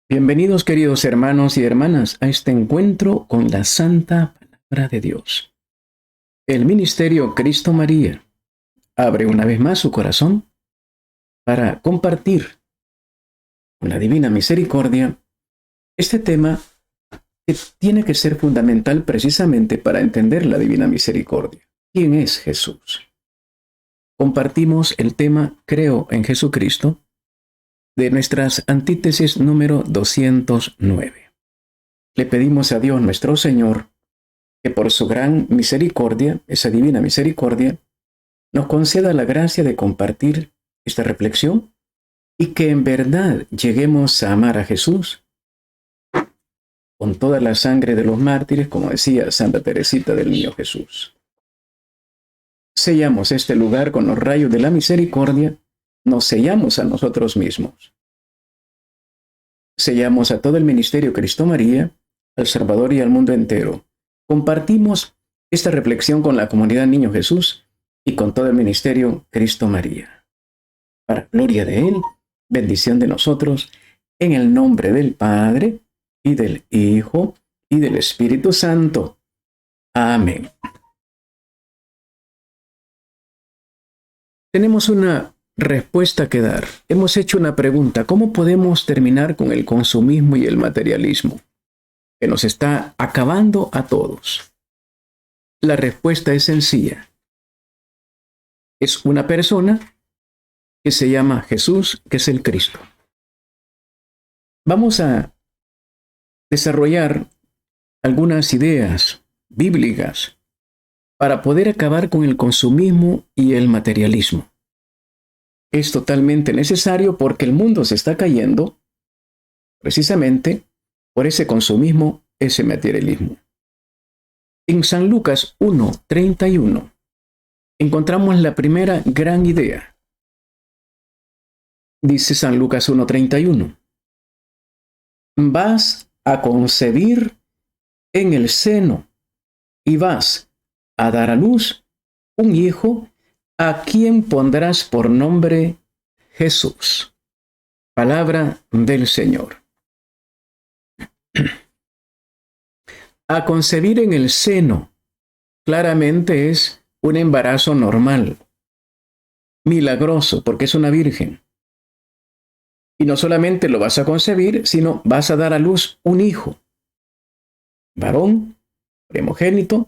Bienvenidos, queridos hermanos y hermanas, a este encuentro con la Santa Palabra de Dios. El Ministerio Cristo María abre una vez más su corazón para compartir con la Divina Misericordia este tema que tiene que ser fundamental precisamente para entender la Divina Misericordia. ¿Quién es Jesús? Compartimos el tema Creo en Jesucristo de nuestras antítesis número 209. Le pedimos a Dios nuestro Señor que por su gran misericordia, esa divina misericordia, nos conceda la gracia de compartir esta reflexión y que en verdad lleguemos a amar a Jesús con toda la sangre de los mártires, como decía Santa Teresita del Niño Jesús. Sellamos este lugar con los rayos de la misericordia, nos sellamos a nosotros mismos. Sellamos a todo el ministerio Cristo María, al Salvador y al mundo entero. Compartimos esta reflexión con la comunidad Niño Jesús y con todo el ministerio Cristo María. Para gloria de Él, bendición de nosotros, en el nombre del Padre, y del Hijo, y del Espíritu Santo. Amén. Tenemos una respuesta que dar. Hemos hecho una pregunta: ¿cómo podemos terminar con el consumismo y el materialismo que nos está acabando a todos? La respuesta es sencilla. Es una persona que se llama Jesús, que es el Cristo. Vamos a desarrollar algunas ideas bíblicas para poder acabar con el consumismo y el materialismo. Es totalmente necesario porque el mundo se está cayendo precisamente por ese consumismo, ese materialismo. En San Lucas 1:31 encontramos la primera gran idea. Dice San Lucas 1:31: vas a concebir en el seno y vas a dar a luz un hijo a quien pondrás por nombre Jesús. Palabra del Señor. A concebir en el seno claramente es un embarazo normal, milagroso, porque es una virgen. Y no solamente lo vas a concebir, sino vas a dar a luz un hijo, varón, primogénito,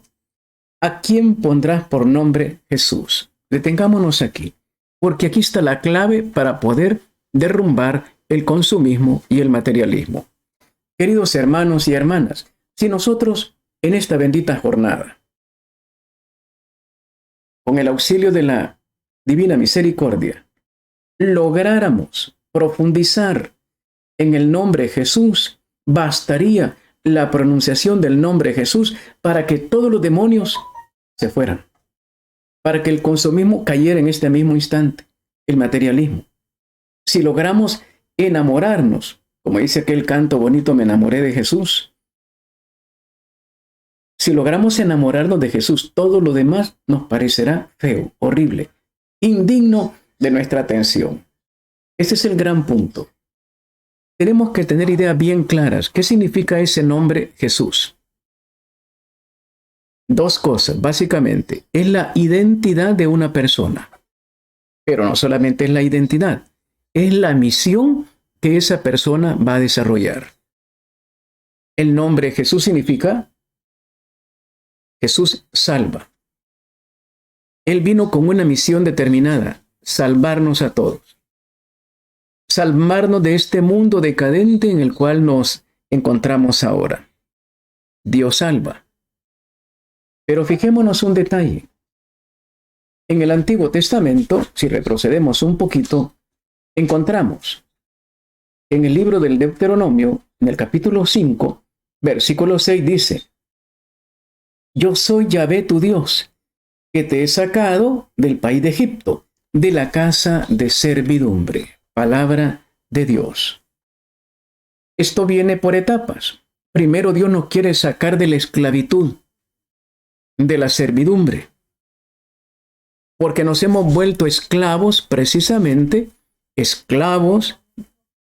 a quien pondrás por nombre Jesús. Detengámonos aquí, porque aquí está la clave para poder derrumbar el consumismo y el materialismo. Queridos hermanos y hermanas, si nosotros en esta bendita jornada, con el auxilio de la Divina Misericordia, lográramos profundizar en el nombre Jesús, bastaría la pronunciación del nombre Jesús para que todos los demonios se fueran, para que el consumismo cayera en este mismo instante, el materialismo. Si logramos enamorarnos, como dice aquel canto bonito, me enamoré de Jesús. Si logramos enamorarnos de Jesús, todo lo demás nos parecerá feo, horrible, indigno de nuestra atención. Ese es el gran punto. Tenemos que tener ideas bien claras. ¿Qué significa ese nombre Jesús? Dos cosas, básicamente. Es la identidad de una persona. Pero no solamente es la identidad, es la misión que esa persona va a desarrollar. El nombre Jesús significa Jesús salva. Él vino con una misión determinada: salvarnos a todos. Salvarnos de este mundo decadente en el cual nos encontramos ahora. Dios salva. Pero fijémonos un detalle. En el Antiguo Testamento, si retrocedemos un poquito, encontramos en el libro del Deuteronomio, en el capítulo 5, versículo 6 dice: yo soy Yahvé tu Dios, que te he sacado del país de Egipto, de la casa de servidumbre. Palabra de Dios. Esto viene por etapas. Primero, Dios nos quiere sacar de la esclavitud, de la servidumbre, porque nos hemos vuelto esclavos, precisamente esclavos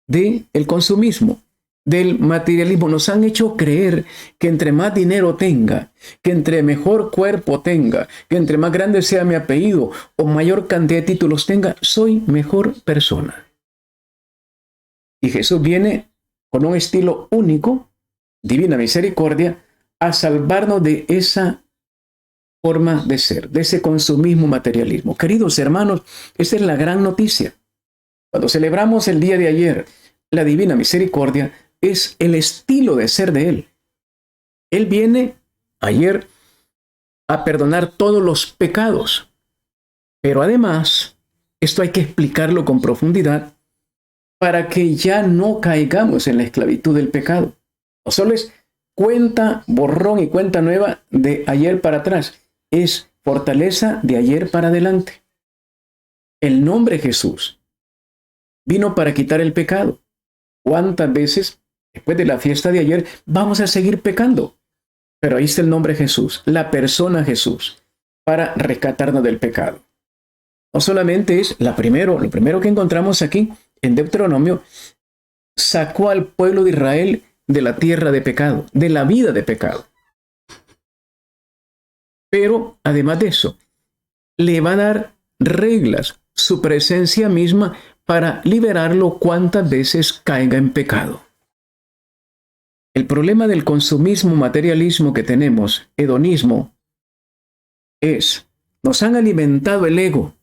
del consumismo, del materialismo. Nos han hecho creer que entre más dinero tenga, que entre mejor cuerpo tenga, que entre más grande sea mi apellido o mayor cantidad de títulos tenga, soy mejor persona. Y Jesús viene con un estilo único, divina misericordia, a salvarnos de esa forma de ser, de ese consumismo materialismo. Queridos hermanos, esa es la gran noticia. Cuando celebramos el día de ayer, la divina misericordia es el estilo de ser de Él. Él viene ayer a perdonar todos los pecados. Pero además, esto hay que explicarlo con profundidad para que ya no caigamos en la esclavitud del pecado. No solo es cuenta, borrón y cuenta nueva de ayer para atrás. Es fortaleza de ayer para adelante. El nombre Jesús vino para quitar el pecado. ¿Cuántas veces después de la fiesta de ayer vamos a seguir pecando? Pero ahí está el nombre Jesús, la persona Jesús, para rescatarnos del pecado. No solamente es lo primero que encontramos aquí en Deuteronomio, sacó al pueblo de Israel de la tierra de pecado, de la vida de pecado. Pero además de eso, le va a dar reglas, su presencia misma, para liberarlo cuantas veces caiga en pecado. El problema del consumismo, materialismo que tenemos, hedonismo, es, nos han alimentado el ego,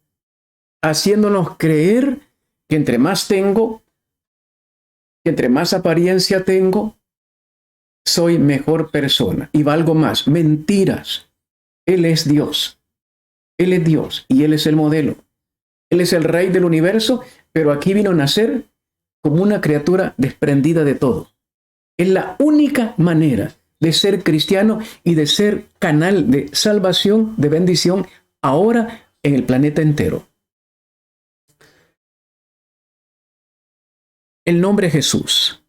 haciéndonos creer que entre más tengo, que entre más apariencia tengo, soy mejor persona y valgo más. Mentiras. Él es Dios. Él es Dios y Él es el modelo. Él es el Rey del universo, pero aquí vino a nacer como una criatura desprendida de todo. Es la única manera de ser cristiano y de ser canal de salvación, de bendición, ahora en el planeta entero. El nombre Jesús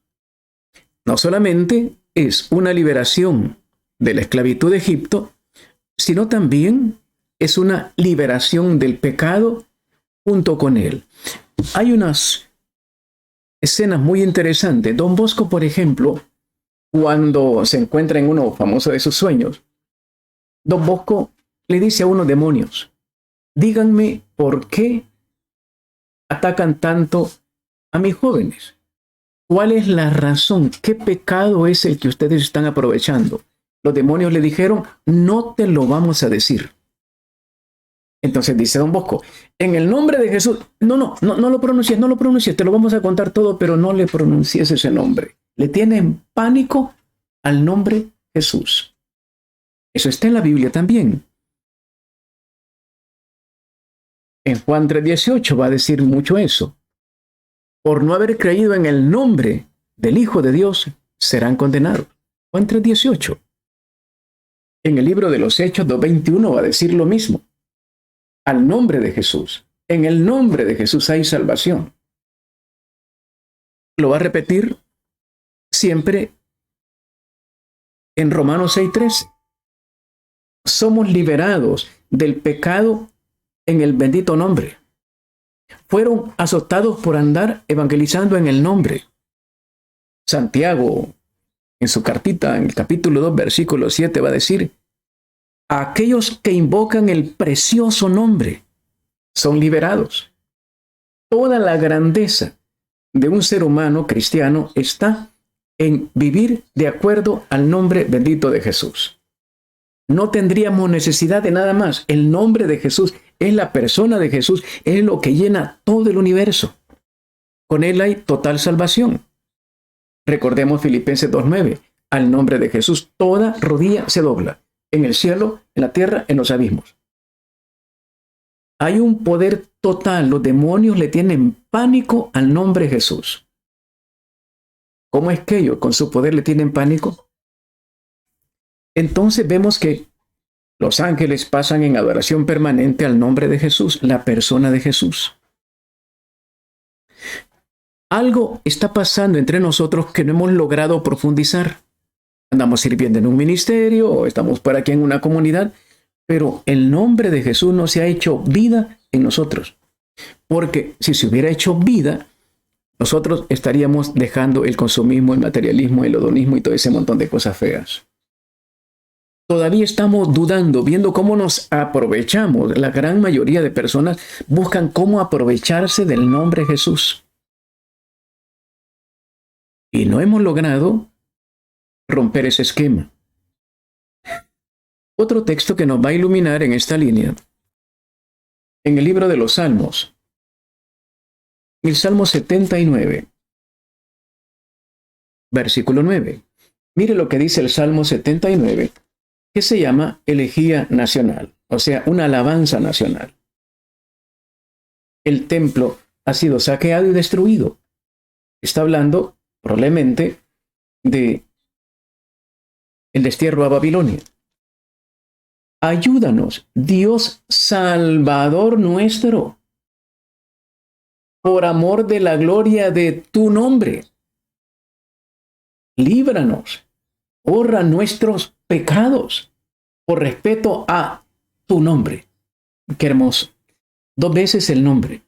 no solamente es una liberación de la esclavitud de Egipto, sino también es una liberación del pecado junto con él. Hay unas escenas muy interesantes. Don Bosco, por ejemplo, cuando se encuentra en uno famoso de sus sueños, Don Bosco le dice a unos demonios: díganme por qué atacan tanto a mis jóvenes. ¿Cuál es la razón? ¿Qué pecado es el que ustedes están aprovechando? Los demonios le dijeron: no te lo vamos a decir. Entonces dice Don Bosco: en el nombre de Jesús, no lo pronuncies, te lo vamos a contar todo, pero no le pronuncies ese nombre. Le tienen pánico al nombre Jesús. Eso está en la Biblia también. En Juan 3:18 va a decir mucho eso. Por no haber creído en el nombre del Hijo de Dios, serán condenados. Juan 3:18. En el libro de los Hechos 2:21 va a decir lo mismo. Al nombre de Jesús. En el nombre de Jesús hay salvación. Lo va a repetir siempre en Romanos 6:13. Somos liberados del pecado en el bendito nombre. Fueron azotados por andar evangelizando en el nombre. Santiago, en su cartita, en el capítulo 2, versículo 7, va a decir: a aquellos que invocan el precioso nombre son liberados. Toda la grandeza de un ser humano cristiano está en vivir de acuerdo al nombre bendito de Jesús. No tendríamos necesidad de nada más. El nombre de Jesús es la persona de Jesús, es lo que llena todo el universo. Con él hay total salvación. Recordemos Filipenses 2:9. Al nombre de Jesús toda rodilla se dobla, en el cielo, en la tierra, en los abismos. Hay un poder total. Los demonios le tienen pánico al nombre Jesús. ¿Cómo es que ellos con su poder le tienen pánico? Entonces vemos que los ángeles pasan en adoración permanente al nombre de Jesús, la persona de Jesús. Algo está pasando entre nosotros que no hemos logrado profundizar. Andamos sirviendo en un ministerio o estamos por aquí en una comunidad, pero el nombre de Jesús no se ha hecho vida en nosotros. Porque si se hubiera hecho vida, nosotros estaríamos dejando el consumismo, el materialismo, el hedonismo y todo ese montón de cosas feas. Todavía estamos dudando, viendo cómo nos aprovechamos. La gran mayoría de personas buscan cómo aprovecharse del nombre Jesús. Y no hemos logrado romper ese esquema. Otro texto que nos va a iluminar en esta línea, en el libro de los Salmos, el Salmo 79, versículo 9. Mire lo que dice el Salmo 79, que se llama elegía nacional, o sea, una alabanza nacional. El templo ha sido saqueado y destruido. Está hablando probablemente de el destierro a Babilonia. Ayúdanos, Dios Salvador nuestro, por amor de la gloria de tu nombre. Líbranos, borra nuestros pecados, por respeto a tu nombre. Qué hermoso. 2 veces el nombre.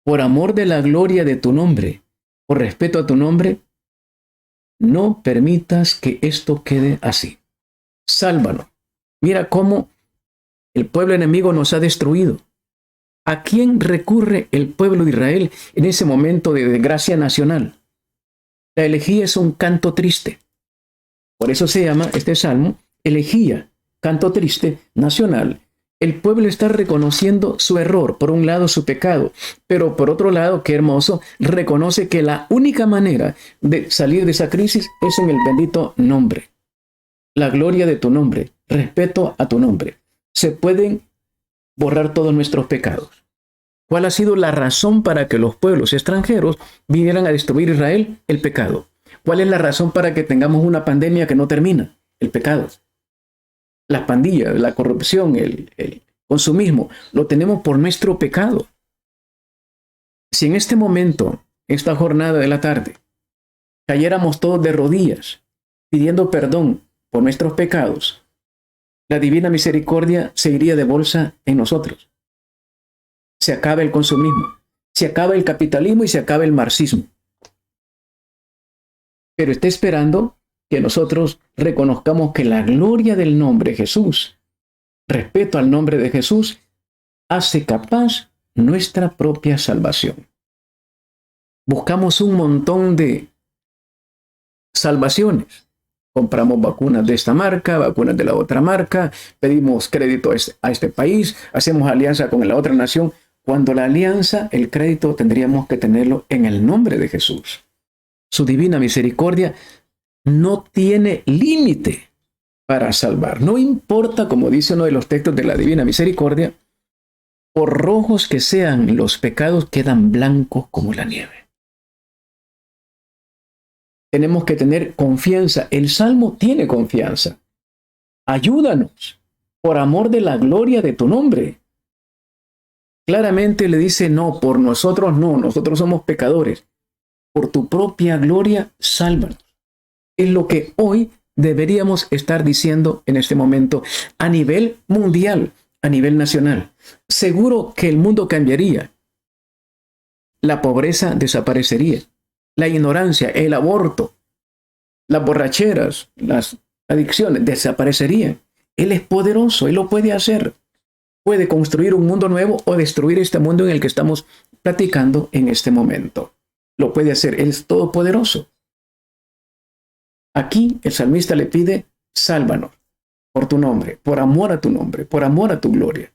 Por amor de la gloria de tu nombre, por respeto a tu nombre, no permitas que esto quede así. Sálvanos. Mira cómo el pueblo enemigo nos ha destruido. ¿A quién recurre el pueblo de Israel en ese momento de desgracia nacional? La elegía es un canto triste. Por eso se llama este salmo elegía, canto triste nacional. El pueblo está reconociendo su error, por un lado su pecado, pero por otro lado, qué hermoso, reconoce que la única manera de salir de esa crisis es en el bendito nombre. La gloria de tu nombre, respeto a tu nombre. Se pueden borrar todos nuestros pecados. ¿Cuál ha sido la razón para que los pueblos extranjeros vinieran a destruir Israel? El pecado. ¿Cuál es la razón para que tengamos una pandemia que no termina? El pecado. Las pandillas, la corrupción, el consumismo, lo tenemos por nuestro pecado. Si en este momento, esta jornada de la tarde, cayéramos todos de rodillas, pidiendo perdón por nuestros pecados, la divina misericordia se iría de bolsa en nosotros. Se acaba el consumismo, se acaba el capitalismo y se acaba el marxismo. Pero está esperando que nosotros reconozcamos que la gloria del nombre Jesús, respeto al nombre de Jesús, hace capaz nuestra propia salvación. Buscamos un montón de salvaciones. Compramos vacunas de esta marca, vacunas de la otra marca, pedimos crédito a este país, hacemos alianza con la otra nación. Cuando la alianza, el crédito tendríamos que tenerlo en el nombre de Jesús. Su divina misericordia no tiene límite para salvar. No importa, como dice uno de los textos de la divina misericordia, por rojos que sean los pecados, quedan blancos como la nieve. Tenemos que tener confianza. El Salmo tiene confianza. Ayúdanos por amor de la gloria de tu nombre. Claramente le dice, no, por nosotros no, nosotros somos pecadores. Por tu propia gloria, sálvanos. Es lo que hoy deberíamos estar diciendo en este momento a nivel mundial, a nivel nacional. Seguro que el mundo cambiaría. La pobreza desaparecería. La ignorancia, el aborto, las borracheras, las adicciones desaparecerían. Él es poderoso, Él lo puede hacer. Puede construir un mundo nuevo o destruir este mundo en el que estamos platicando en este momento. Lo puede hacer, Él es todopoderoso. Aquí el salmista le pide, sálvanos por tu nombre, por amor a tu nombre, por amor a tu gloria.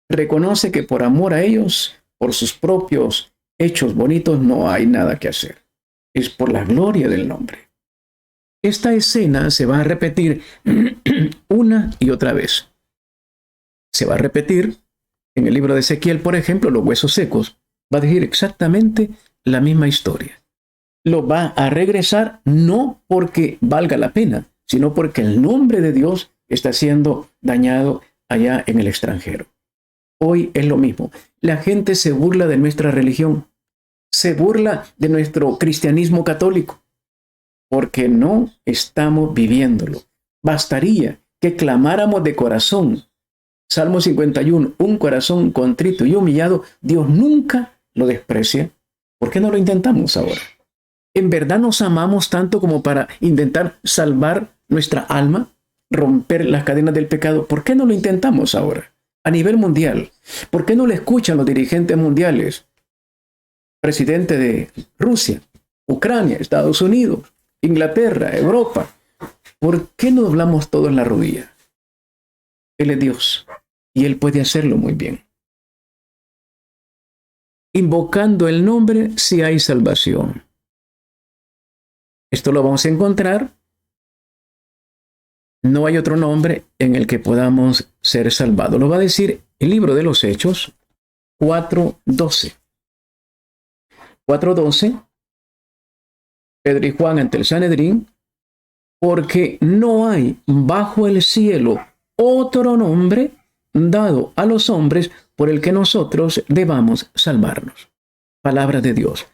Reconoce que por amor a ellos, por sus propios hechos bonitos, no hay nada que hacer. Es por la gloria del nombre. Esta escena se va a repetir una y otra vez. Se va a repetir en el libro de Ezequiel, por ejemplo, los huesos secos. Va a decir exactamente la misma historia. Lo va a regresar no porque valga la pena, sino porque el nombre de Dios está siendo dañado allá en el extranjero. Hoy es lo mismo. La gente se burla de nuestra religión. Se burla de nuestro cristianismo católico, porque no estamos viviéndolo. Bastaría que clamáramos de corazón. Salmo 51, un corazón contrito y humillado, Dios nunca lo desprecia. ¿Por qué no lo intentamos ahora? ¿En verdad nos amamos tanto como para intentar salvar nuestra alma, romper las cadenas del pecado? ¿Por qué no lo intentamos ahora? A nivel mundial. ¿Por qué no lo escuchan los dirigentes mundiales? Presidente de Rusia, Ucrania, Estados Unidos, Inglaterra, Europa. ¿Por qué no doblamos todos la rodilla? Él es Dios y Él puede hacerlo muy bien. Invocando el nombre si hay salvación. Esto lo vamos a encontrar. No hay otro nombre en el que podamos ser salvados. Lo va a decir el libro de los Hechos 4:12. 4:12. Pedro y Juan ante el Sanedrín. Porque no hay bajo el cielo otro nombre dado a los hombres por el que nosotros debamos salvarnos. Palabra de Dios.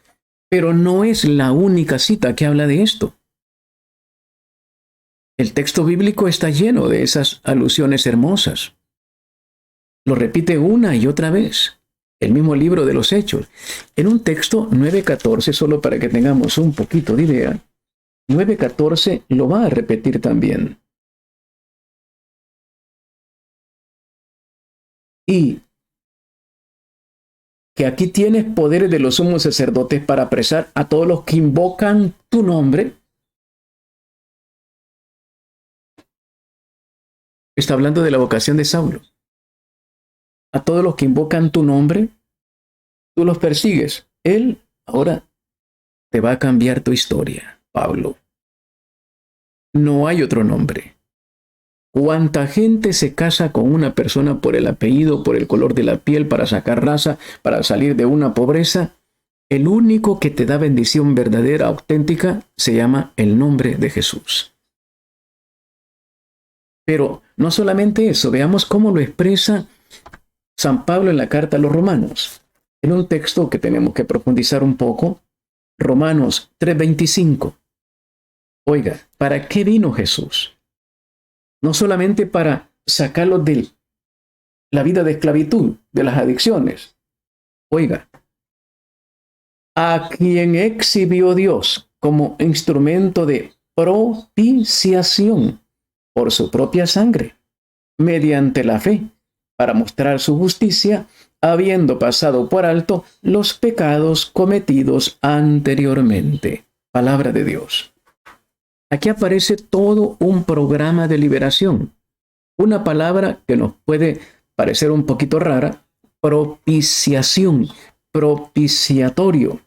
Pero no es la única cita que habla de esto. El texto bíblico está lleno de esas alusiones hermosas. Lo repite una y otra vez. El mismo libro de los Hechos. En un texto 9:14, solo para que tengamos un poquito de idea, 9:14 lo va a repetir también. Y que aquí tienes poderes de los sumos sacerdotes para apresar a todos los que invocan tu nombre. Está hablando de la vocación de Saulo. A todos los que invocan tu nombre, tú los persigues. Él ahora te va a cambiar tu historia, Pablo. No hay otro nombre. ¿Cuánta gente se casa con una persona por el apellido, por el color de la piel, para sacar raza, para salir de una pobreza? El único que te da bendición verdadera, auténtica, se llama el nombre de Jesús. Pero no solamente eso, veamos cómo lo expresa San Pablo en la carta a los Romanos. En un texto que tenemos que profundizar un poco, Romanos 3:25. Oiga, ¿para qué vino Jesús? No solamente para sacarlos de la vida de esclavitud, de las adicciones. Oiga, a quien exhibió Dios como instrumento de propiciación por su propia sangre, mediante la fe, para mostrar su justicia, habiendo pasado por alto los pecados cometidos anteriormente. Palabra de Dios. Aquí aparece todo un programa de liberación. Una palabra que nos puede parecer un poquito rara, propiciación, propiciatorio.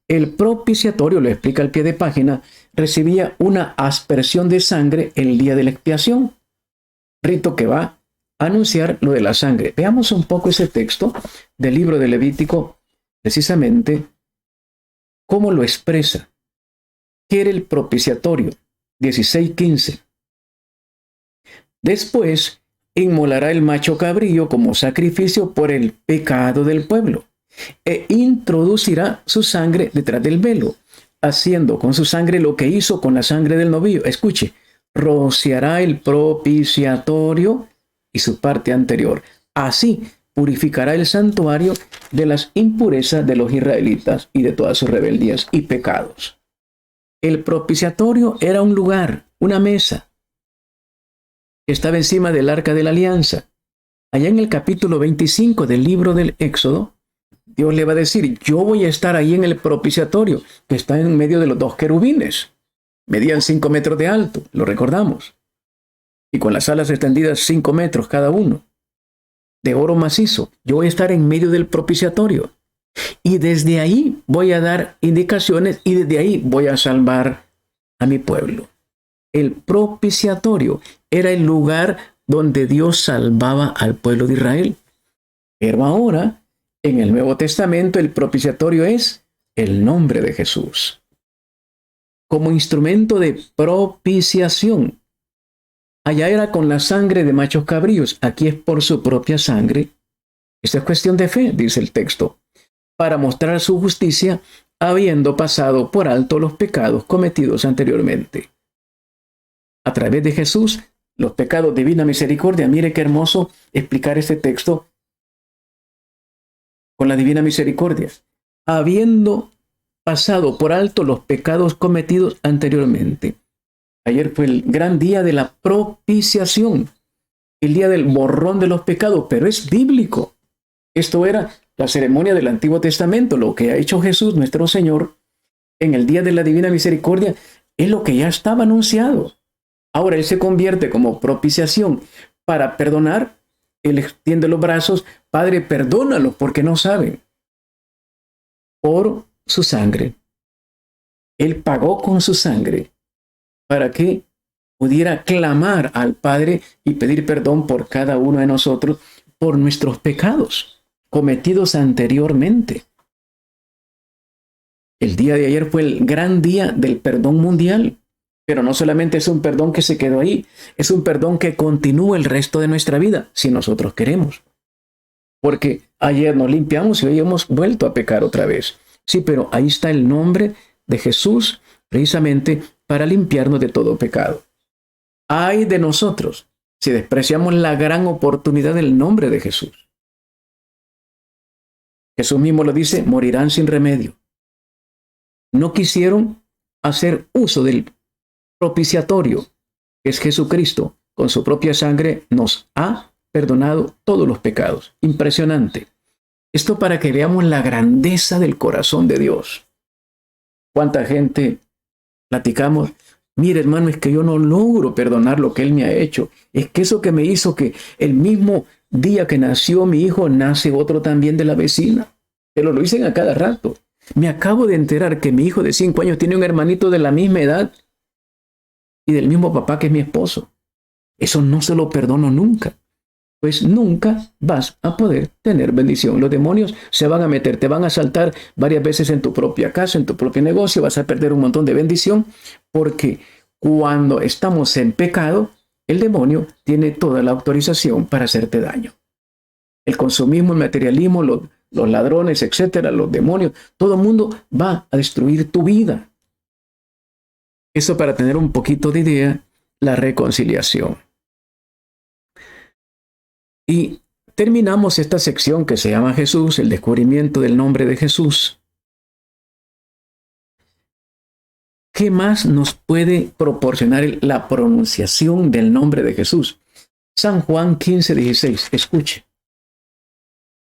El propiciatorio, lo explica al pie de página, recibía una aspersión de sangre el día de la expiación. Rito que va a anunciar lo de la sangre. Veamos un poco ese texto del libro de Levítico, precisamente cómo lo expresa. ¿Qué era el propiciatorio? 16:15. Después inmolará el macho cabrío como sacrificio por el pecado del pueblo, e introducirá su sangre detrás del velo, haciendo con su sangre lo que hizo con la sangre del novillo. Escuche, rociará el propiciatorio y su parte anterior. Así purificará el santuario de las impurezas de los israelitas y de todas sus rebeldías y pecados. El propiciatorio era un lugar, una mesa, que estaba encima del arca de la alianza. Allá en el capítulo 25 del libro del Éxodo, Dios le va a decir, yo voy a estar ahí en el propiciatorio, que está en medio de los dos querubines. Medían 5 metros de alto, lo recordamos. Y con las alas extendidas 5 metros cada uno, de oro macizo. Yo voy a estar en medio del propiciatorio. Y desde ahí voy a dar indicaciones y desde ahí voy a salvar a mi pueblo. El propiciatorio era el lugar donde Dios salvaba al pueblo de Israel. Pero ahora, en el Nuevo Testamento, el propiciatorio es el nombre de Jesús. Como instrumento de propiciación. Allá era con la sangre de machos cabríos. Aquí es por su propia sangre. Esta es cuestión de fe, dice el texto. Para mostrar su justicia, habiendo pasado por alto los pecados cometidos anteriormente. A través de Jesús, los pecados, divina misericordia. Mire qué hermoso explicar este texto con la divina misericordia. habiendo pasado por alto los pecados cometidos anteriormente. Ayer fue el gran día de la propiciación, el día del borrón de los pecados, pero es bíblico. Esto era la ceremonia del Antiguo Testamento. Lo que ha hecho Jesús, nuestro Señor, en el día de la divina misericordia, es lo que ya estaba anunciado. Ahora Él se convierte como propiciación para perdonar. Él extiende los brazos: Padre, perdónalos porque no saben. Por su sangre. Él pagó con su sangre para que pudiera clamar al Padre y pedir perdón por cada uno de nosotros por nuestros pecados cometidos anteriormente. El día de ayer fue el gran día del perdón mundial, pero no solamente es un perdón que se quedó ahí, es un perdón que continúa el resto de nuestra vida, si nosotros queremos. Porque ayer nos limpiamos y hoy hemos vuelto a pecar otra vez. Sí, pero ahí está el nombre de Jesús precisamente para limpiarnos de todo pecado. Ay de nosotros si despreciamos la gran oportunidad del nombre de Jesús. Jesús mismo lo dice: morirán sin remedio. No quisieron hacer uso del propiciatorio, que es Jesucristo. Con su propia sangre nos ha perdonado todos los pecados. Impresionante. Esto para que veamos la grandeza del corazón de Dios. ¿Cuánta gente platicamos? Mire, hermano, es que yo no logro perdonar lo que Él me ha hecho. Es que eso que me hizo, que el mismo día que nació mi hijo, nace otro también de la vecina. Pero lo dicen a cada rato. Me acabo de enterar que mi hijo de 5 años tiene un hermanito de la misma edad y del mismo papá que es mi esposo. Eso no se lo perdono nunca. Pues nunca vas a poder tener bendición. Los demonios se van a meter, te van a asaltar varias veces en tu propia casa, en tu propio negocio, vas a perder un montón de bendición, porque cuando estamos en pecado, el demonio tiene toda la autorización para hacerte daño. El consumismo, el materialismo, los ladrones, etcétera, los demonios, todo el mundo va a destruir tu vida. Eso para tener un poquito de idea, la reconciliación. Y terminamos esta sección que se llama Jesús, el descubrimiento del nombre de Jesús. ¿Qué más nos puede proporcionar la pronunciación del nombre de Jesús? San Juan 15:16, escuche.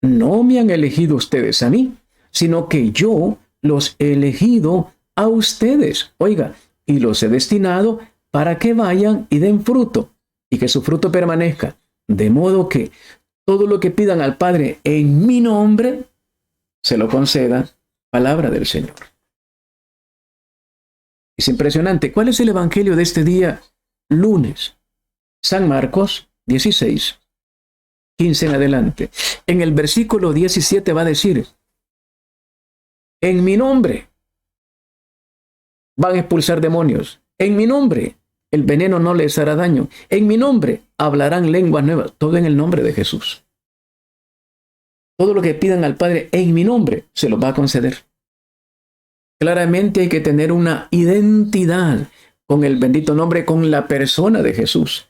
No me han elegido ustedes a mí, sino que yo los he elegido a ustedes. Oiga, y los he destinado para que vayan y den fruto, y que su fruto permanezca. De modo que todo lo que pidan al Padre en mi nombre, se lo conceda. Palabra del Señor. Es impresionante. ¿Cuál es el evangelio de este día lunes? San Marcos 16, 15 en adelante. En el versículo 17 va a decir: en mi nombre van a expulsar demonios. En mi nombre el veneno no les hará daño. En mi nombre hablarán lenguas nuevas. Todo en el nombre de Jesús. Todo lo que pidan al Padre en mi nombre se los va a conceder. Claramente hay que tener una identidad con el bendito nombre, con la persona de Jesús.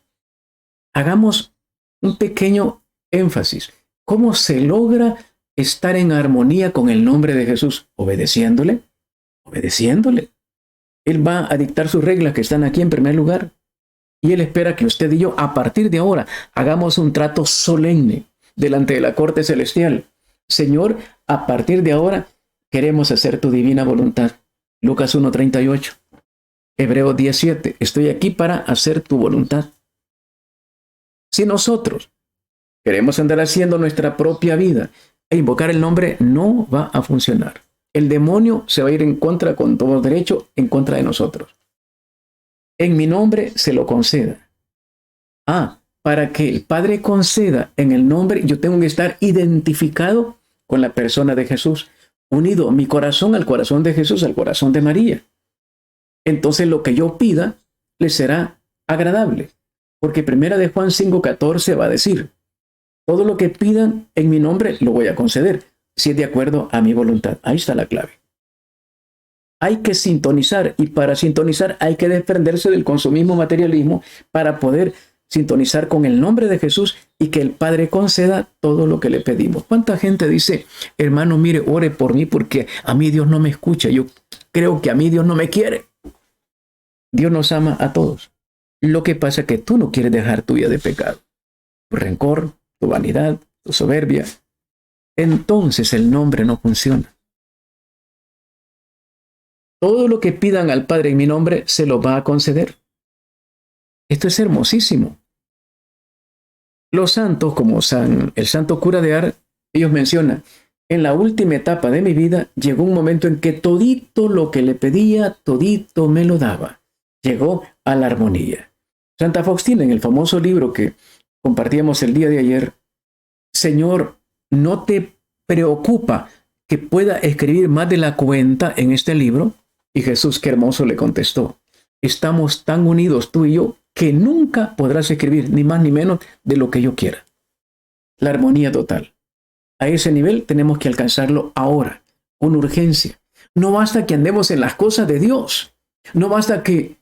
Hagamos un pequeño énfasis. ¿Cómo se logra estar en armonía con el nombre de Jesús? Obedeciéndole. Obedeciéndole. Él va a dictar sus reglas que están aquí en primer lugar. Y Él espera que usted y yo, a partir de ahora, hagamos un trato solemne delante de la corte celestial. Señor, a partir de ahora, queremos hacer tu divina voluntad. Lucas 1:38. Hebreos 10:7. Estoy aquí para hacer tu voluntad. Si nosotros queremos andar haciendo nuestra propia vida e invocar el nombre, no va a funcionar. El demonio se va a ir en contra, con todo derecho, en contra de nosotros. En mi nombre se lo conceda. Para que el Padre conceda en el nombre, yo tengo que estar identificado con la persona de Jesús, unido mi corazón al corazón de Jesús, al corazón de María. Entonces lo que yo pida le será agradable. Porque primera de Juan 5:14 va a decir: todo lo que pidan en mi nombre lo voy a conceder, si es de acuerdo a mi voluntad. Ahí está la clave. Hay que sintonizar, y para sintonizar hay que desprenderse del consumismo, materialismo, para poder sintonizar con el nombre de Jesús y que el Padre conceda todo lo que le pedimos. ¿Cuánta gente dice, hermano, mire, ore por mí porque a mí Dios no me escucha? Yo creo que a mí Dios no me quiere. Dios nos ama a todos. Lo que pasa es que tú no quieres dejar tu vida de pecado. Tu rencor, tu vanidad, tu soberbia. Entonces el nombre no funciona. Todo lo que pidan al Padre en mi nombre se lo va a conceder. Esto es hermosísimo. Los santos, como el santo cura de Ars, ellos mencionan, en la última etapa de mi vida llegó un momento en que todito lo que le pedía, todito me lo daba. Llegó a la armonía. Santa Faustina, en el famoso libro que compartíamos el día de ayer, Señor, ¿no te preocupa que pueda escribir más de la cuenta en este libro? Y Jesús, qué hermoso, le contestó, estamos tan unidos tú y yo que nunca podrás escribir ni más ni menos de lo que yo quiera. La armonía total. A ese nivel tenemos que alcanzarlo ahora, con urgencia. No basta que andemos en las cosas de Dios. No basta que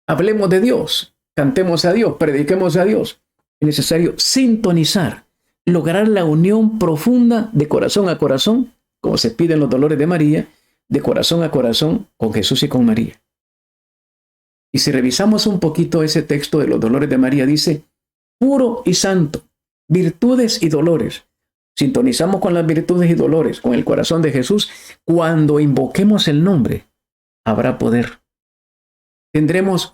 hablemos de Dios, cantemos a Dios, prediquemos a Dios. Es necesario sintonizar, lograr la unión profunda de corazón a corazón, como se pide en los dolores de María, de corazón a corazón con Jesús y con María. Y si revisamos un poquito ese texto de los dolores de María, dice, puro y santo, virtudes y dolores. Sintonizamos con las virtudes y dolores, con el corazón de Jesús. Cuando invoquemos el nombre, habrá poder. Tendremos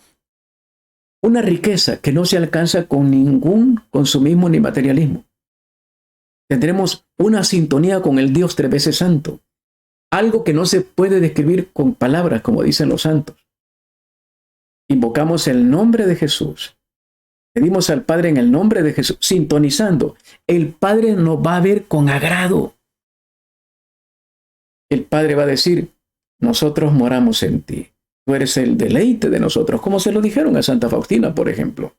una riqueza que no se alcanza con ningún consumismo ni materialismo. Tendremos una sintonía con el Dios tres veces santo. Algo que no se puede describir con palabras, como dicen los santos. Invocamos el nombre de Jesús. Pedimos al Padre en el nombre de Jesús, sintonizando. El Padre nos va a ver con agrado. El Padre va a decir, nosotros moramos en ti. Tú eres el deleite de nosotros, como se lo dijeron a Santa Faustina, por ejemplo.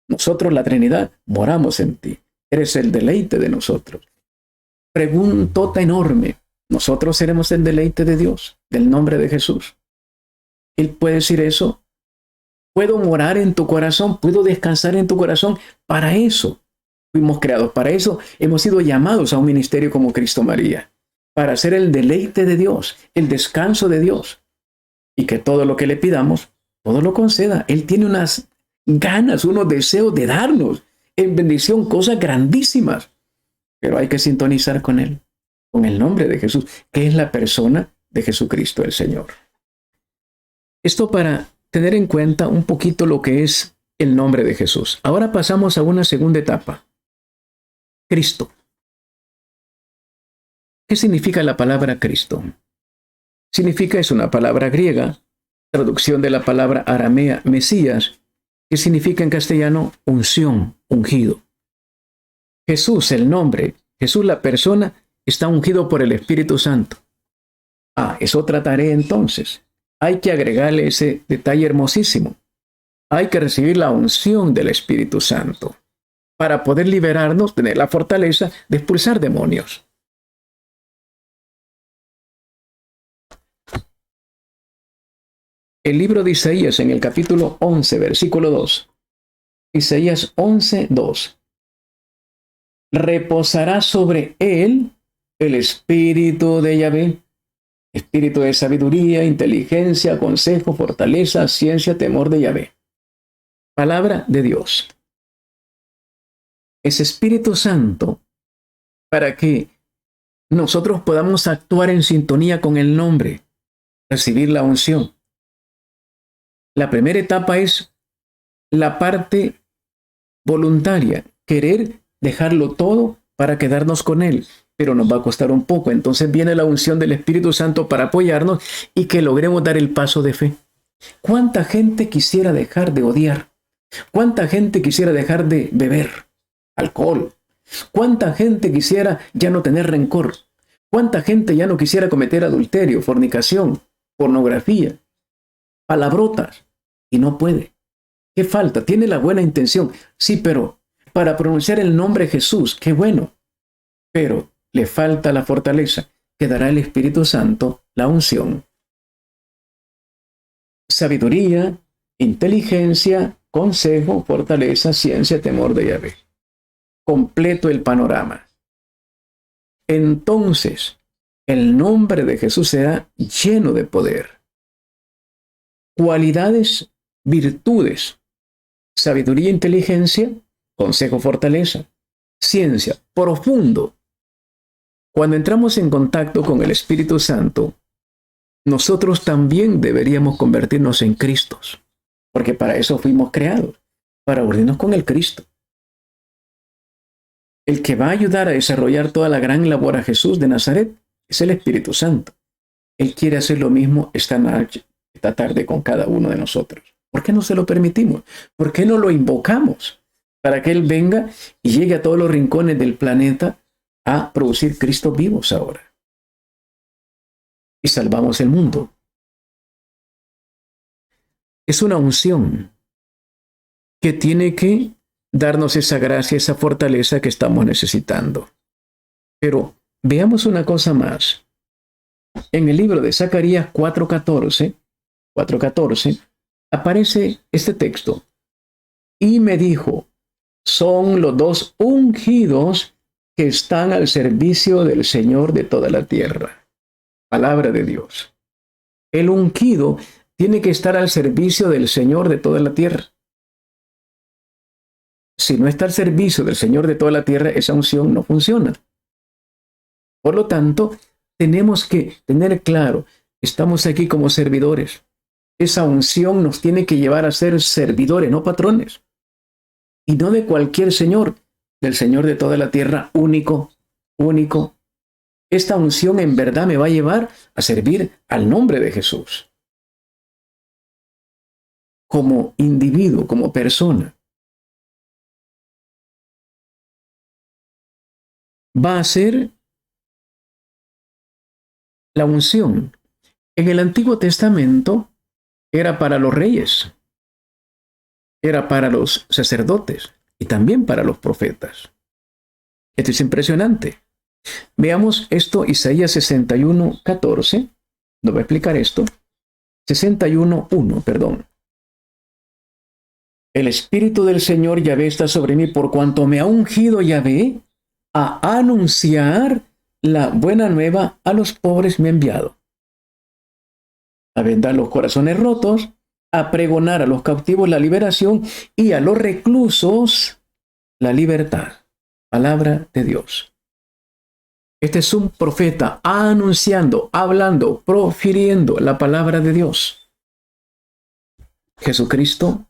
Nosotros, la Trinidad, moramos en ti. Eres el deleite de nosotros. Preguntota enorme. Nosotros seremos el deleite de Dios, del nombre de Jesús. Él puede decir eso. Puedo morar en tu corazón, puedo descansar en tu corazón. Para eso fuimos creados, para eso hemos sido llamados a un ministerio como Cristo María, para ser el deleite de Dios, el descanso de Dios. Y que todo lo que le pidamos, todo lo conceda. Él tiene unas ganas, unos deseos de darnos en bendición cosas grandísimas. Pero hay que sintonizar con Él, con el nombre de Jesús, que es la persona de Jesucristo el Señor. Esto para tener en cuenta un poquito lo que es el nombre de Jesús. Ahora pasamos a una segunda etapa. Cristo. ¿Qué significa la palabra Cristo? Es una palabra griega, traducción de la palabra aramea Mesías, que significa en castellano unción, ungido. Jesús, el nombre, Jesús la persona, está ungido por el Espíritu Santo. Es otra tarea entonces. Hay que agregarle ese detalle hermosísimo. Hay que recibir la unción del Espíritu Santo para poder liberarnos, tener la fortaleza de expulsar demonios. El libro de Isaías en el capítulo 11, versículo 2. Isaías 11, 2. Reposará sobre él el espíritu de Yahvé, espíritu de sabiduría, inteligencia, consejo, fortaleza, ciencia, temor de Yahvé. Palabra de Dios. Es Espíritu Santo para que nosotros podamos actuar en sintonía con el nombre, recibir la unción. La primera etapa es la parte voluntaria, querer dejarlo todo para quedarnos con Él, pero nos va a costar un poco. Entonces viene la unción del Espíritu Santo para apoyarnos y que logremos dar el paso de fe. ¿Cuánta gente quisiera dejar de odiar? ¿Cuánta gente quisiera dejar de beber alcohol? ¿Cuánta gente quisiera ya no tener rencor? ¿Cuánta gente ya no quisiera cometer adulterio, fornicación, pornografía, palabrotas? Y no puede. ¿Qué falta? Tiene la buena intención. Sí, pero para pronunciar el nombre Jesús, qué bueno. Pero le falta la fortaleza que dará el Espíritu Santo, la unción. Sabiduría, inteligencia, consejo, fortaleza, ciencia, temor de Yahvé. Completo el panorama. Entonces, el nombre de Jesús será lleno de poder. Cualidades, virtudes, sabiduría, inteligencia, consejo, fortaleza, ciencia, profundo. Cuando entramos en contacto con el Espíritu Santo, nosotros también deberíamos convertirnos en Cristos, porque para eso fuimos creados, para unirnos con el Cristo. El que va a ayudar a desarrollar toda la gran labor a Jesús de Nazaret es el Espíritu Santo. Él quiere hacer lo mismo esta tarde con cada uno de nosotros. ¿Por qué no se lo permitimos? ¿Por qué no lo invocamos? Para que Él venga y llegue a todos los rincones del planeta a producir Cristos vivos ahora. Y salvamos el mundo. Es una unción que tiene que darnos esa gracia, esa fortaleza que estamos necesitando. Pero veamos una cosa más. En el libro de Zacarías 4:14, aparece este texto. Y me dijo, son los dos ungidos que están al servicio del Señor de toda la tierra. Palabra de Dios. El ungido tiene que estar al servicio del Señor de toda la tierra. Si no está al servicio del Señor de toda la tierra, esa unción no funciona. Por lo tanto, tenemos que tener claro, estamos aquí como servidores. Esa unción nos tiene que llevar a ser servidores, no patrones. Y no de cualquier Señor, del Señor de toda la tierra, único, único. Esta unción en verdad me va a llevar a servir al nombre de Jesús. Como individuo, como persona. Va a ser la unción. En el Antiguo Testamento era para los reyes, era para los sacerdotes y también para los profetas. Esto es impresionante. Veamos esto, Isaías 61:14. No voy a explicar esto. 61:1, perdón. El Espíritu del Señor Yahvé está sobre mí por cuanto me ha ungido Yahvé a anunciar la buena nueva a los pobres me ha enviado. A vendar los corazones rotos, a pregonar a los cautivos la liberación y a los reclusos la libertad. Palabra de Dios. Este es un profeta anunciando, hablando, profiriendo la palabra de Dios. Jesucristo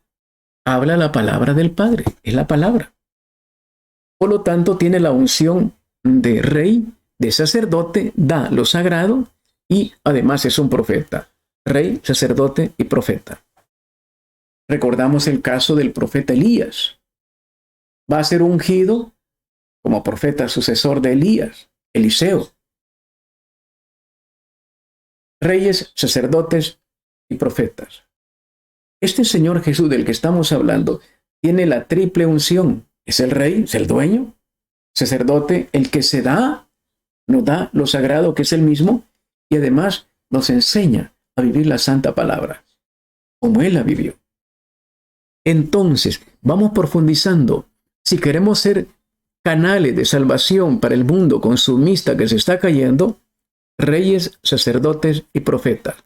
habla la palabra del Padre, es la palabra. Por lo tanto, tiene la unción de rey, de sacerdote, da lo sagrado y además es un profeta. Rey, sacerdote y profeta. Recordamos el caso del profeta Elías. Va a ser ungido como profeta sucesor de Elías, Eliseo. Reyes, sacerdotes y profetas. Este Señor Jesús del que estamos hablando tiene la triple unción. Es el rey, es el dueño, sacerdote, el que se da, nos da lo sagrado que es el mismo y además nos enseña a vivir la santa palabra, como Él la vivió. Entonces, vamos profundizando. Si queremos ser canales de salvación para el mundo consumista que se está cayendo, reyes, sacerdotes y profetas,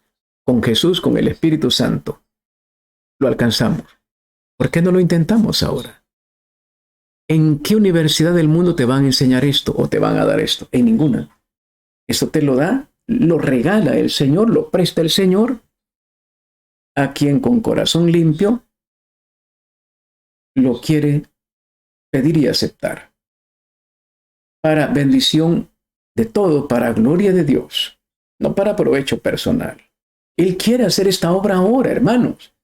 con Jesús, con el Espíritu Santo, lo alcanzamos. ¿Por qué no lo intentamos ahora? ¿En qué universidad del mundo te van a enseñar esto o te van a dar esto? En ninguna. Eso te lo da, lo regala el Señor, lo presta el Señor a quien con corazón limpio lo quiere pedir y aceptar. Para bendición de todo, para gloria de Dios, no para provecho personal. Él quiere hacer esta obra ahora, hermanos.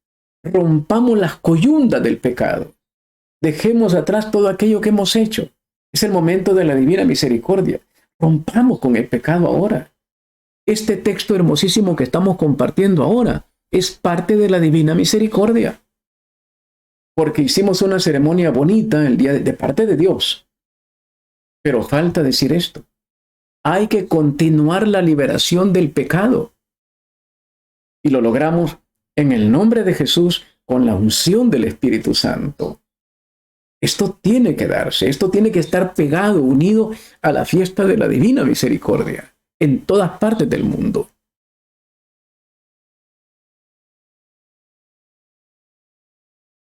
Rompamos las coyundas del pecado. Dejemos atrás todo aquello que hemos hecho. Es el momento de la divina misericordia. Rompamos con el pecado ahora. Este texto hermosísimo que estamos compartiendo ahora es parte de la divina misericordia. Porque hicimos una ceremonia bonita el día de parte de Dios. Pero falta decir esto. Hay que continuar la liberación del pecado. Y lo logramos en el nombre de Jesús con la unción del Espíritu Santo. Esto tiene que darse, esto tiene que estar pegado, unido a la fiesta de la divina misericordia, en todas partes del mundo.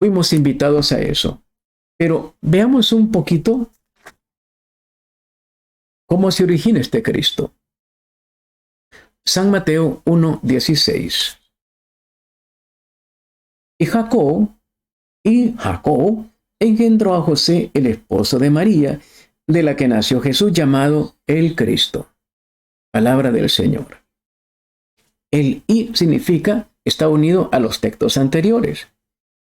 Fuimos invitados a eso. Pero veamos un poquito cómo se origina este Cristo. San Mateo 1:16. Y Jacob engendró a José, el esposo de María, de la que nació Jesús, llamado el Cristo. Palabra del Señor. El "y" significa, está unido a los textos anteriores.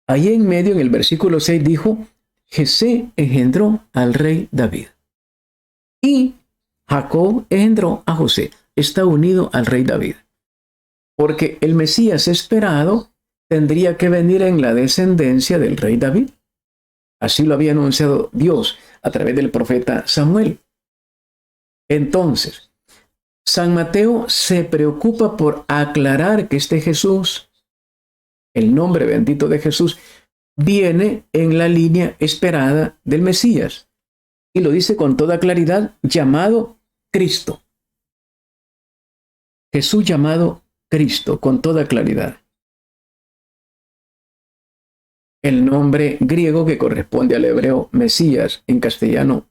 Ahí en medio, en el versículo 6, dijo: José engendró al rey David. Y Jacob engendró a José. Está unido al rey David. Porque el Mesías esperado tendría que venir en la descendencia del rey David. Así lo había anunciado Dios a través del profeta Samuel. Entonces, San Mateo se preocupa por aclarar que este Jesús, el nombre bendito de Jesús, viene en la línea esperada del Mesías. Y lo dice con toda claridad, llamado Cristo. Jesús llamado Cristo, con toda claridad. El nombre griego que corresponde al hebreo Mesías, en castellano,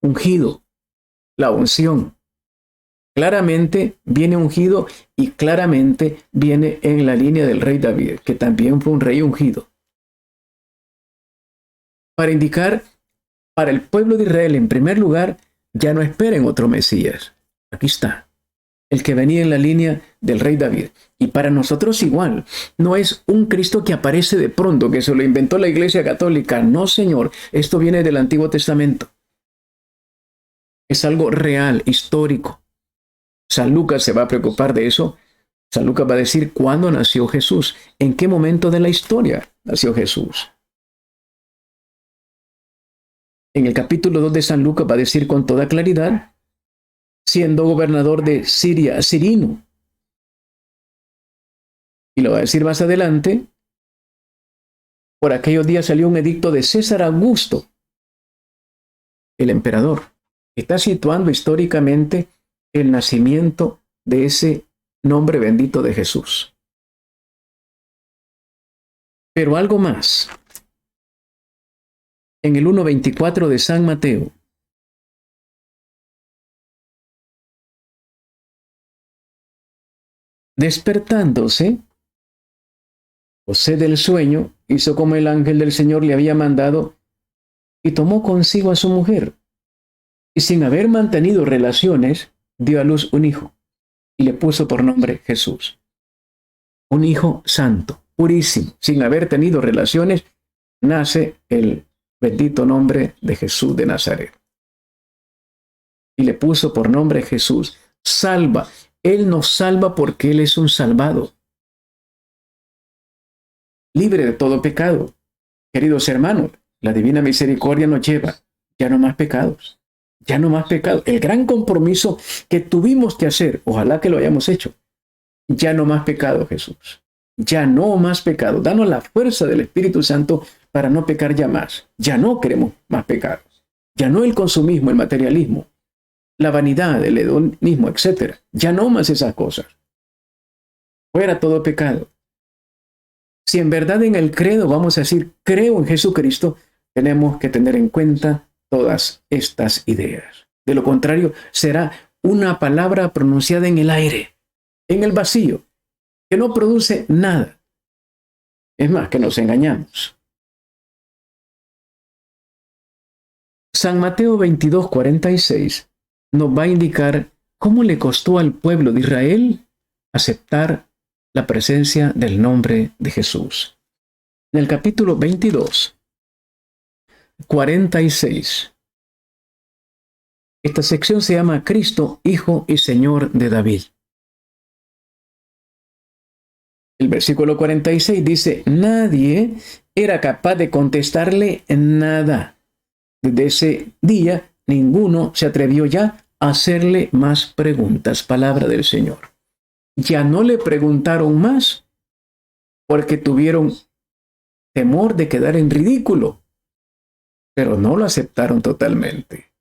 ungido, la unción. Claramente viene ungido y claramente viene en la línea del rey David, que también fue un rey ungido. Para indicar, para el pueblo de Israel, en primer lugar, ya no esperen otro Mesías. Aquí está, el que venía en la línea del rey David. Y para nosotros igual, no es un Cristo que aparece de pronto, que se lo inventó la Iglesia Católica. No, Señor, esto viene del Antiguo Testamento. Es algo real, histórico. San Lucas se va a preocupar de eso. San Lucas va a decir cuándo nació Jesús, en qué momento de la historia nació Jesús. En el capítulo 2 de San Lucas va a decir con toda claridad, siendo gobernador de Siria, Cirino. Y lo va a decir más adelante, por aquellos días salió un edicto de César Augusto, el emperador. Está situando históricamente el nacimiento de ese nombre bendito de Jesús. Pero algo más. En el 1:24 de San Mateo, despertándose, José del sueño hizo como el ángel del Señor le había mandado y tomó consigo a su mujer. Y sin haber mantenido relaciones, dio a luz un hijo y le puso por nombre Jesús. Un hijo santo, purísimo, sin haber tenido relaciones, nace el bendito nombre de Jesús de Nazaret. Y le puso por nombre Jesús. Salva. Él nos salva porque Él es un salvado. Libre de todo pecado. Queridos hermanos, la divina misericordia nos lleva. Ya no más pecados. Ya no más pecados. El gran compromiso que tuvimos que hacer, ojalá que lo hayamos hecho. Ya no más pecado, Jesús. Ya no más pecado. Danos la fuerza del Espíritu Santo para no pecar ya más. Ya no queremos más pecados. Ya no el consumismo, el materialismo, la vanidad, el hedonismo, etc. Ya no más esas cosas. Fuera todo pecado. Si en verdad en el credo vamos a decir, creo en Jesucristo, tenemos que tener en cuenta todas estas ideas. De lo contrario, será una palabra pronunciada en el aire, en el vacío, que no produce nada. Es más, que nos engañamos. San Mateo 22:46 nos va a indicar cómo le costó al pueblo de Israel aceptar la presencia del nombre de Jesús. En el capítulo 22:46. Esta sección se llama Cristo, Hijo y Señor de David. El versículo 46 dice, nadie era capaz de contestarle nada. Desde ese día, ninguno se atrevió ya a hacerle más preguntas. Palabra del Señor. Ya no le preguntaron más, porque tuvieron temor de quedar en ridículo, pero no lo aceptaron totalmente.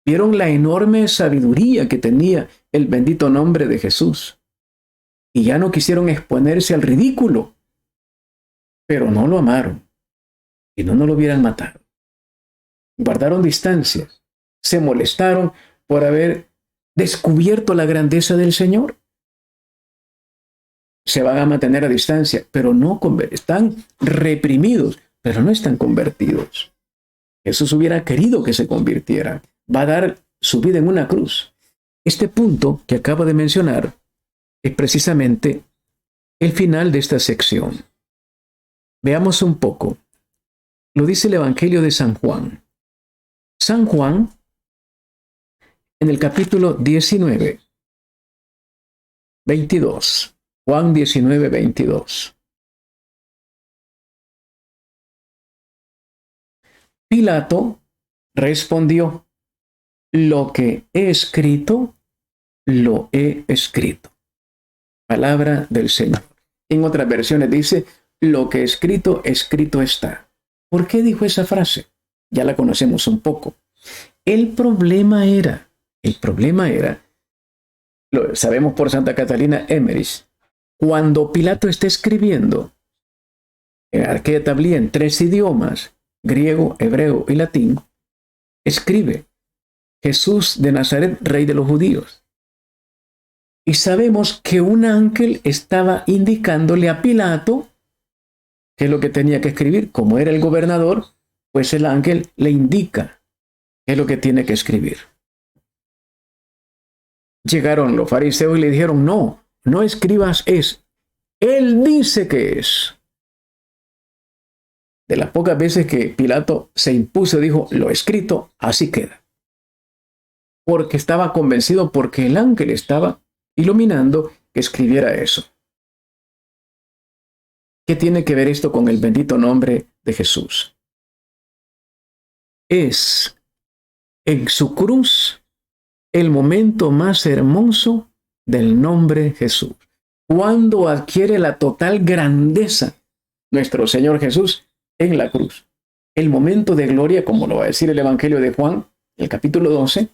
Vieron la enorme sabiduría que tenía el bendito nombre de Jesús y ya no quisieron exponerse al ridículo, pero no lo amaron y no lo hubieran matado. Guardaron distancia, se molestaron por haber descubierto la grandeza del Señor. Se van a mantener a distancia, pero no están reprimidos, pero no están convertidos. Jesús hubiera querido que se convirtieran. Va a dar su vida en una cruz. Este punto que acabo de mencionar es precisamente el final de esta sección. Veamos un poco. Lo dice el Evangelio de San Juan. San Juan, en el capítulo 19, 22. Juan 19, 22. Pilato respondió: lo que he escrito, lo he escrito. Palabra del Señor. En otras versiones dice: lo que he escrito, escrito está. ¿Por qué dijo esa frase? Ya la conocemos un poco. El problema era, lo sabemos por Santa Catalina Emmerich, cuando Pilato está escribiendo en aquella tablilla en 3 idiomas, griego, hebreo y latín, escribe: Jesús de Nazaret, rey de los judíos. Y sabemos que un ángel estaba indicándole a Pilato qué es lo que tenía que escribir. Como era el gobernador, pues el ángel le indica qué es lo que tiene que escribir. Llegaron los fariseos y le dijeron: no, no escribas es. Él dice que es. De las pocas veces que Pilato se impuso, dijo: lo escrito, así queda. Porque estaba convencido, porque el ángel estaba iluminando que escribiera eso. ¿Qué tiene que ver esto con el bendito nombre de Jesús? Es en su cruz el momento más hermoso del nombre Jesús. Cuando adquiere la total grandeza nuestro Señor Jesús en la cruz. El momento de gloria, como lo va a decir el Evangelio de Juan, el capítulo 12,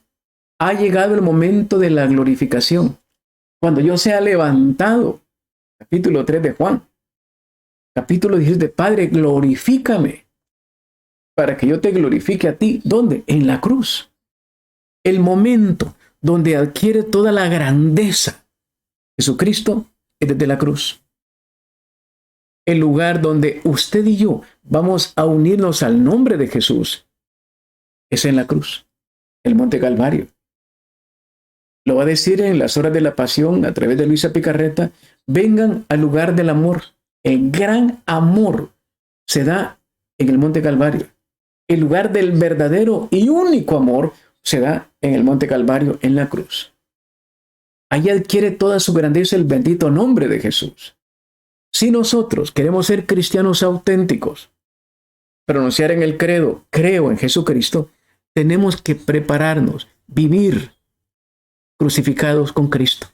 ha llegado el momento de la glorificación. Cuando yo sea levantado, capítulo 3 de Juan, capítulo 17, Padre, glorifícame para que yo te glorifique a ti. ¿Dónde? En la cruz. El momento donde adquiere toda la grandeza Jesucristo es desde la cruz. El lugar donde usted y yo vamos a unirnos al nombre de Jesús es en la cruz, el Monte Calvario. Lo va a decir en las horas de la pasión a través de Luisa Picarreta: vengan al lugar del amor. El gran amor se da en el Monte Calvario. El lugar del verdadero y único amor se da en el Monte Calvario, en la cruz. Allí adquiere toda su grandeza el bendito nombre de Jesús. Si nosotros queremos ser cristianos auténticos, pronunciar en el credo, creo en Jesucristo, tenemos que prepararnos, vivir crucificados con Cristo.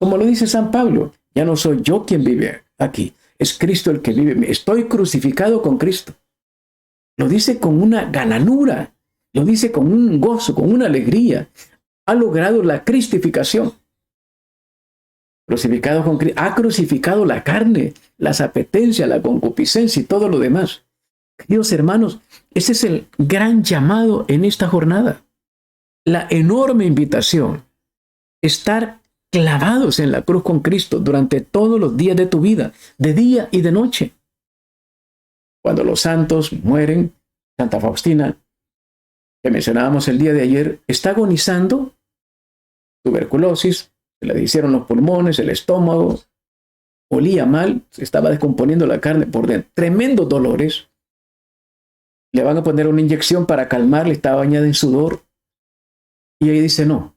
Como lo dice San Pablo: ya no soy yo quien vive aquí, es Cristo el que vive. Estoy crucificado con Cristo. Lo dice con una galanura, lo dice con un gozo, con una alegría. Ha logrado la cristificación. Crucificado con Cristo, ha crucificado la carne, las apetencias, la concupiscencia y todo lo demás. Queridos hermanos, ese es el gran llamado en esta jornada. La enorme invitación: estar clavados en la cruz con Cristo durante todos los días de tu vida, de día y de noche. Cuando los santos mueren, Santa Faustina, que mencionábamos el día de ayer, está agonizando, tuberculosis, se le hicieron los pulmones, el estómago, olía mal, se estaba descomponiendo la carne por dentro, tremendos dolores. Le van a poner una inyección para calmarle, estaba bañada en sudor. Y ella dice: no,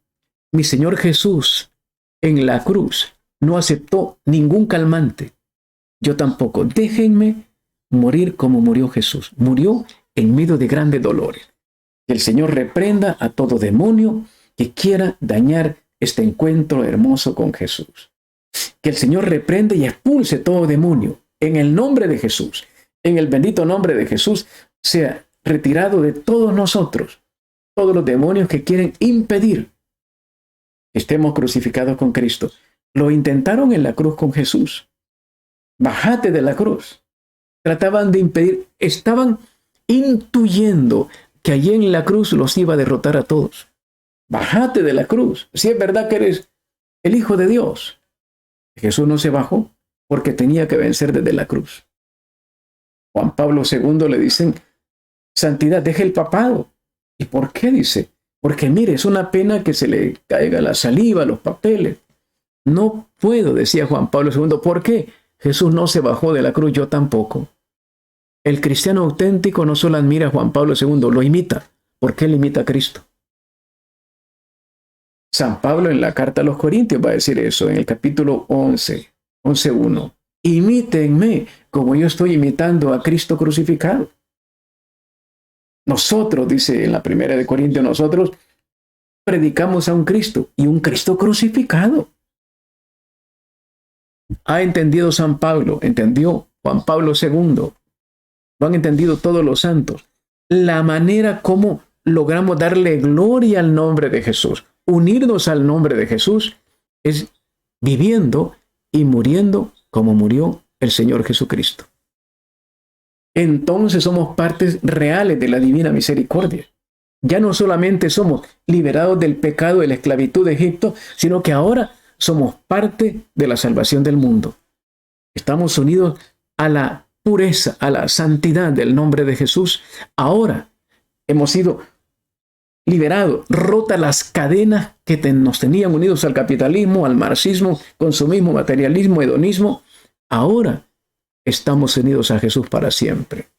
mi Señor Jesús en la cruz no aceptó ningún calmante. Yo tampoco. Déjenme morir como murió Jesús. Murió en medio de grandes dolores. Que el Señor reprenda a todo demonio que quiera dañar este encuentro hermoso con Jesús. Que el Señor reprenda y expulse todo demonio en el nombre de Jesús, en el bendito nombre de Jesús, sea retirado de todos nosotros, todos los demonios que quieren impedir que estemos crucificados con Cristo. Lo intentaron en la cruz con Jesús. Bájate de la cruz. Trataban de impedir, estaban intuyendo que allí en la cruz los iba a derrotar a todos. Bájate de la cruz. Si es verdad que eres el Hijo de Dios. Jesús no se bajó porque tenía que vencer desde la cruz. Juan Pablo II le dicen, santidad, deje el papado. ¿Y por qué? Dice, porque mire, es una pena que se le caiga la saliva, los papeles. No puedo, decía Juan Pablo II. ¿Por qué? Jesús no se bajó de la cruz, yo tampoco. El cristiano auténtico no solo admira a Juan Pablo II, lo imita. ¿Por qué le imita a Cristo? San Pablo en la carta a los Corintios va a decir eso, en el capítulo 11:1. Imítenme como yo estoy imitando a Cristo crucificado. Nosotros, dice en la primera de Corintios, nosotros predicamos a un Cristo y un Cristo crucificado. Ha entendido San Pablo, entendió Juan Pablo II, lo han entendido todos los santos, la manera como logramos darle gloria al nombre de Jesús. Unirnos al nombre de Jesús es viviendo y muriendo como murió el Señor Jesucristo. Entonces somos partes reales de la divina misericordia. Ya no solamente somos liberados del pecado de la esclavitud de Egipto, sino que ahora somos parte de la salvación del mundo. Estamos unidos a la pureza, a la santidad del nombre de Jesús. Ahora hemos sido liberados, rotas las cadenas que nos tenían unidos al capitalismo, al marxismo, consumismo, materialismo, hedonismo. Ahora estamos unidos a Jesús para siempre.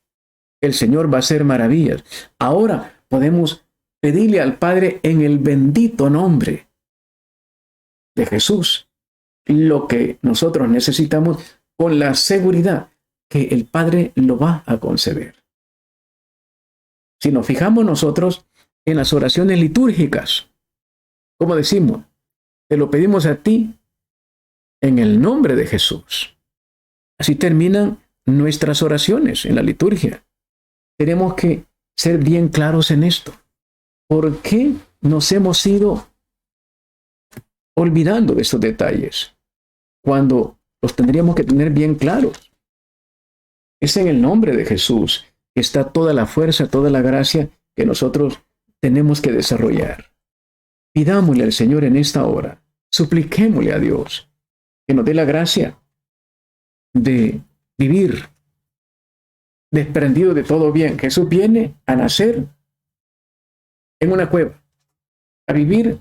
El Señor va a hacer maravillas. Ahora podemos pedirle al Padre en el bendito nombre de Jesús lo que nosotros necesitamos con la seguridad que el Padre lo va a conceder. Si nos fijamos nosotros en las oraciones litúrgicas, como decimos, te lo pedimos a ti en el nombre de Jesús. Así terminan nuestras oraciones en la liturgia. Tenemos que ser bien claros en esto. ¿Por qué nos hemos ido olvidando de estos detalles cuando los tendríamos que tener bien claros? Es en el nombre de Jesús que está toda la fuerza, toda la gracia que nosotros tenemos que desarrollar. Pidámosle al Señor en esta hora, supliquémosle a Dios que nos dé la gracia de vivir desprendido de todo bien. Jesús viene a nacer en una cueva, a vivir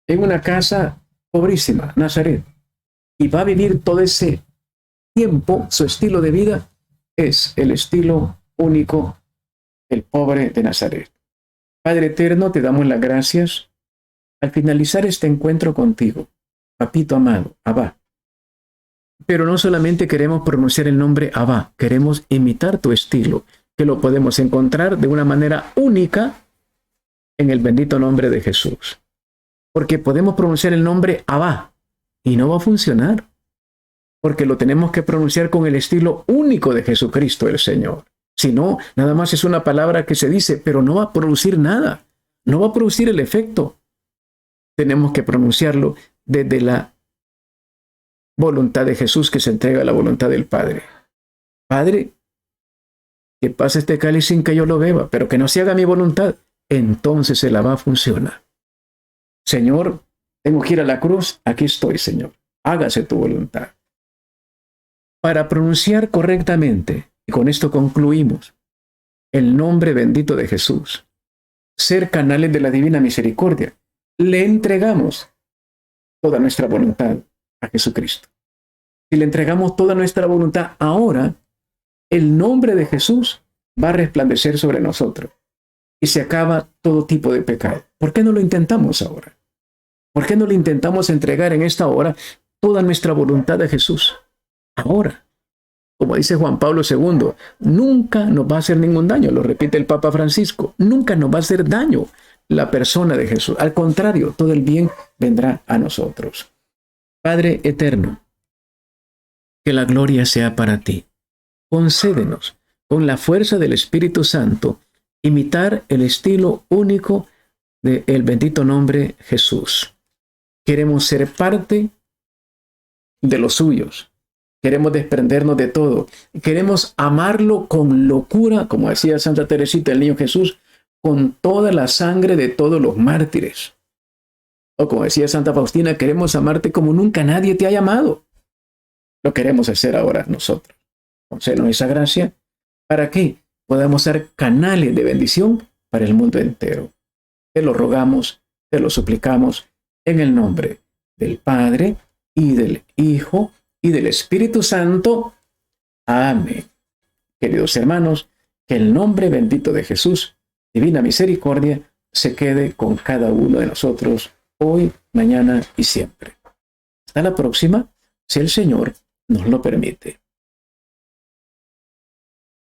en una casa pobrísima, Nazaret, y va a vivir todo ese tiempo. Su estilo de vida es el estilo único del pobre de Nazaret. Padre eterno, te damos las gracias al finalizar este encuentro contigo, papito amado, Abba. Pero no solamente queremos pronunciar el nombre Abba, queremos imitar tu estilo, que lo podemos encontrar de una manera única en el bendito nombre de Jesús. Porque podemos pronunciar el nombre Abba y no va a funcionar, porque lo tenemos que pronunciar con el estilo único de Jesucristo el Señor. Si no, nada más es una palabra que se dice, pero no va a producir nada, no va a producir el efecto. Tenemos que pronunciarlo desde la voluntad de Jesús, que se entrega a la voluntad del Padre. Padre, que pase este cáliz sin que yo lo beba, pero que no se haga mi voluntad. Entonces el Abba funciona. Señor, tengo que ir a la cruz. Aquí estoy, Señor. Hágase tu voluntad. Para pronunciar correctamente, y con esto concluimos, el nombre bendito de Jesús, ser canales de la divina misericordia, le entregamos toda nuestra voluntad a Jesucristo. Si le entregamos toda nuestra voluntad ahora, el nombre de Jesús va a resplandecer sobre nosotros y se acaba todo tipo de pecado. ¿Por qué no lo intentamos ahora? ¿Por qué no le intentamos entregar en esta hora toda nuestra voluntad a Jesús? Ahora, como dice Juan Pablo II, nunca nos va a hacer ningún daño, lo repite el Papa Francisco, nunca nos va a hacer daño la persona de Jesús. Al contrario, todo el bien vendrá a nosotros. Padre eterno, que la gloria sea para ti. Concédenos, con la fuerza del Espíritu Santo, imitar el estilo único del bendito nombre Jesús. Queremos ser parte de los suyos. Queremos desprendernos de todo. Queremos amarlo con locura, como decía Santa Teresita, el Niño Jesús, con toda la sangre de todos los mártires. O como decía Santa Faustina, queremos amarte como nunca nadie te ha amado. Lo queremos hacer ahora nosotros. Concédenos esa gracia para que podamos ser canales de bendición para el mundo entero. Te lo rogamos, te lo suplicamos en el nombre del Padre y del Hijo y del Espíritu Santo. Amén. Queridos hermanos, que el nombre bendito de Jesús, divina misericordia, se quede con cada uno de nosotros hoy, mañana y siempre. Hasta la próxima, si el Señor nos lo permite.